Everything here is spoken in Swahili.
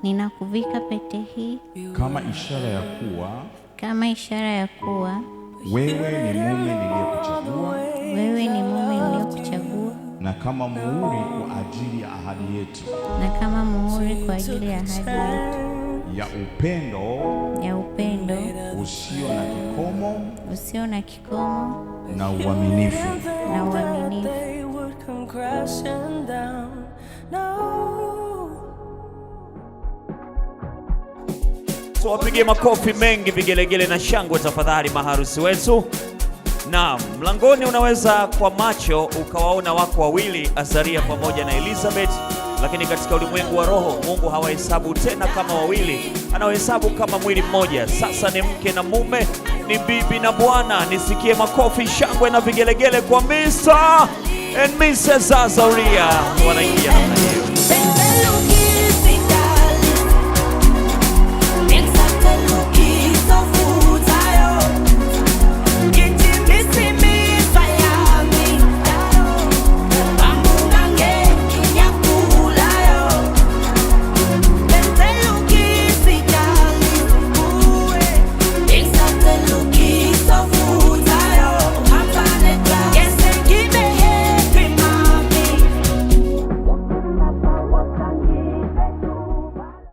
Ninakuvika pete hii kama ishara ya kuwa wewe ni mume niliyekuchagua, na kama muhuri kwa ajili ya ahadi yetu, ya upendo usio na kikomo na uaminifu. So wapige makofi mengi, vigelegele na shangwe tafadhali maharusi wetu. Na mlangoni unaweza kwa macho ukawaona wako wawili, Azaria pamoja na Elizabeth, lakini katika ulimwengu wa roho Mungu hawahesabu tena kama wawili, anawahesabu kama mwili mmoja. Sasa ni mke na mume, ni bibi na bwana. Nisikie makofi, shangwe na vigelegele kwa Mr. and Mrs. Azaria. Wanaingia namna hiyo.